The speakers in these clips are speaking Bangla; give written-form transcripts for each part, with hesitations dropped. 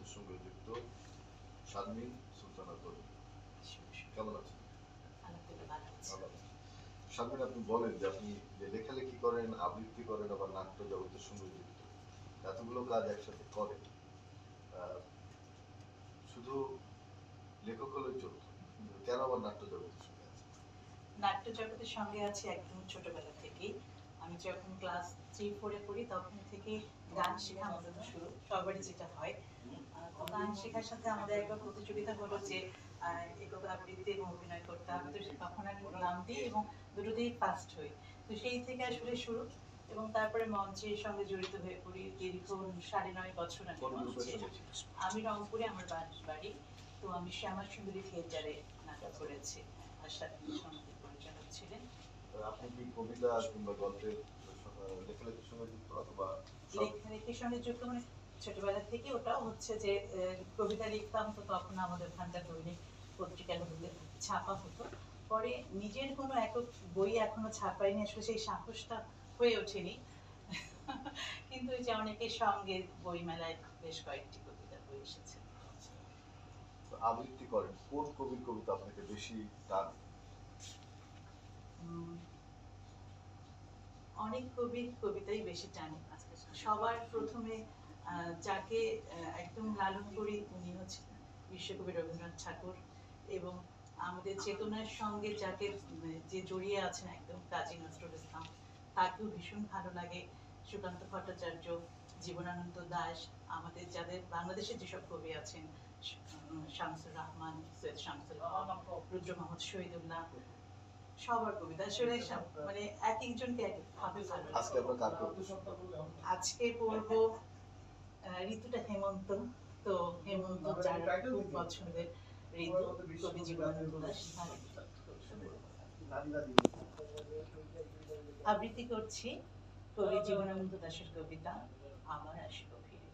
জগতের সঙ্গে যুক্ত শারমিন সুলতানা তরুণ। কেমন আছেন? ভালো আছেন। শারমিন, আপনি বলেন যে আপনি যে লেখালেখি করেন, আবৃত্তি করেন, আবার নাট্য জগতের সঙ্গে যুক্ত, এতগুলো কাজ একসাথে করেন, শুধু লেখক হলে চলতো, কেন আবার নাট্য জগতের সঙ্গে আছে? নাট্য জগতের সঙ্গে আছে একদম ছোটবেলা থেকেই। আমি যখন ক্লাস 3-4 পড়ি তখন থেকে গান শেখা মূলত শুরু, সবারই যেটা হয়। তো গান শেখার সাথে আমাদের একটা প্রতিযোগিতা হলো যে একক আবৃত্তি এবং অভিনয় করতে হবে। তো তখন আমি নাম দিই এবং দুটোতেই ফার্স্ট হই। তো সেই থেকে আসলে শুরু, এবং তারপরে মঞ্চের সঙ্গে জড়িত হয়ে পড়ি দীর্ঘ 9.5 বছর। আমি রংপুরে আমার বাড়ি। তো আমি শ্যামা সুন্দরী থিয়েটারে নাটক করেছি। আশা সঙ্গীত পরিচালক ছিলেন। আপনি কি কবিতা কিংবা গল্পের লেখালেখির সঙ্গে যুক্ত, অথবা লেখালেখির সঙ্গে যুক্ত মানে ছোটবেলা থেকে? ওটাও হচ্ছে যে কবিতা লিখতাম, তো তখন আমাদের ওখানকার দৈনিক পত্রিকার মধ্যে ছাপা হতো। পরে নিজের কোনো একক বই এখনো ছাপাইনি, আসলে সেই সাহসটা হয়ে ওঠেনি। কিন্তু ওই যে অনেকের সঙ্গে বইমেলায় বেশ কয়েকটি কবিতা বই এসেছে। আবৃত্তি করেন, কোন কবির কবিতা আপনাকে বেশি টান? অনেক কবির কবিতাই বেশি টানে। সবার প্রথমে যাকে একদম লালন করি উনি হচ্ছেন বিশ্বকবি রবীন্দ্রনাথ ঠাকুর, এবং আমাদের চেতনার সঙ্গে যাকে যে জড়িয়ে আছেন একদম কাজী নজরুল ইসলাম, তাকেও ভীষণ ভালো লাগে। সুকান্ত ভট্টাচার্য, জীবনানন্দ দাশ, আমাদের যাদের বাংলাদেশে যেসব কবি আছেন, শামসুর রহমান, সৈয়দ শামসুল হক, রুদ্র মোহাম্মদ শহীদুল্লাহ, সবার কবিতা আসলে মানে এক একজনকে এক ভাবে ভালো লাগে। আজকে আমরা কার করব? আজকে পড়ব ঋতুটা হেমন্ত। তো হেমন্ত যার খুব পছন্দের ঋতু, কবি জীবনানন্দ দাশ। আবৃত্তি করছি কবি জীবনানন্দ দাশের কবিতা আবার আসিব ফিরে।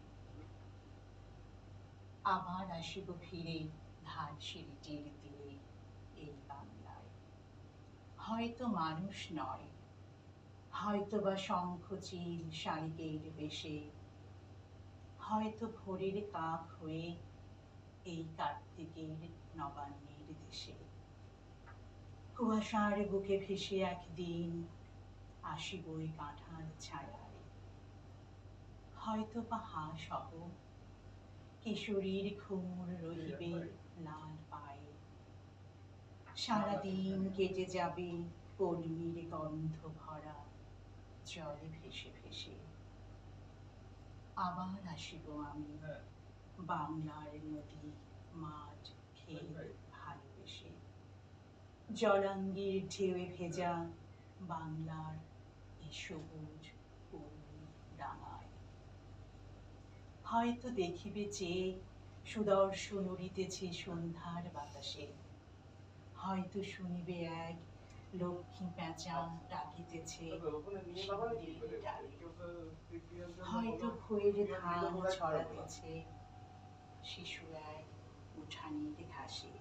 আবার আসিব ফিরে ধান সিঁড়িটির তীরে এই বাংলায়। হয়তো মানুষ নয়, হয়তো বা শঙ্খচিল শালিকের বেশে, হয়তো ভোরের কাক হয়ে এই কার্তিকের নবান্নের দেশে। কুয়াশার বুকে ভেসে একদিন আসিবই কাঁঠাল ছায়ায়। হয়তো বা হাঁস হব, কিশোরীর ঘুমুর রহিবে লাল পায়ে। সারাদিন কেটে যাবে কলমির গন্ধ ভরা জলে ভেসে ভেসে। আবার আসিব আমি বাংলার নদী, মাঠ, ক্ষেত ভালোবেসে। জলাঙ্গির ঢেউয়ে ভেজা বাংলার এই সবুজ পূর্ণ ডাঙায়। হয়তো দেখিবে যে সুদর্শন উড়িতেছে সন্ধ্যার বাতাসে। হয়তো শুনিবে এক লক্ষ্মী পেঁচা ডাকিতেছে শিউলির ডালে। হয়তো খইয়ের ধান ছড়াতেছে শিশু এক উঠানের ঘাসে।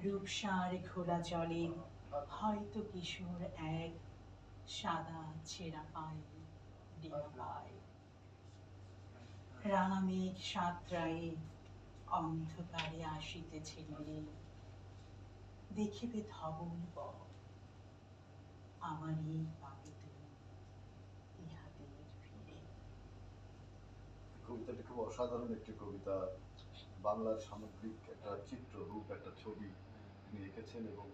রূপসার ঘোলা জলে হয়তো কিশোর এক সাদা ছেঁড়া পায়ে ডিঙা পায়। রাঙা মেঘ সাঁতরায়ে অন্ধকারে আসিতেছে নীরে। দেখিবে ধবল বন আমারই পাবে তুমি ইহাদের ফিরে। কবিতাটি খুব অসাধারণ একটি কবিতা। বাংলার সামগ্রিক একটা চিত্র রূপ, একটা ছবি তিনি এঁকেছেন, এবং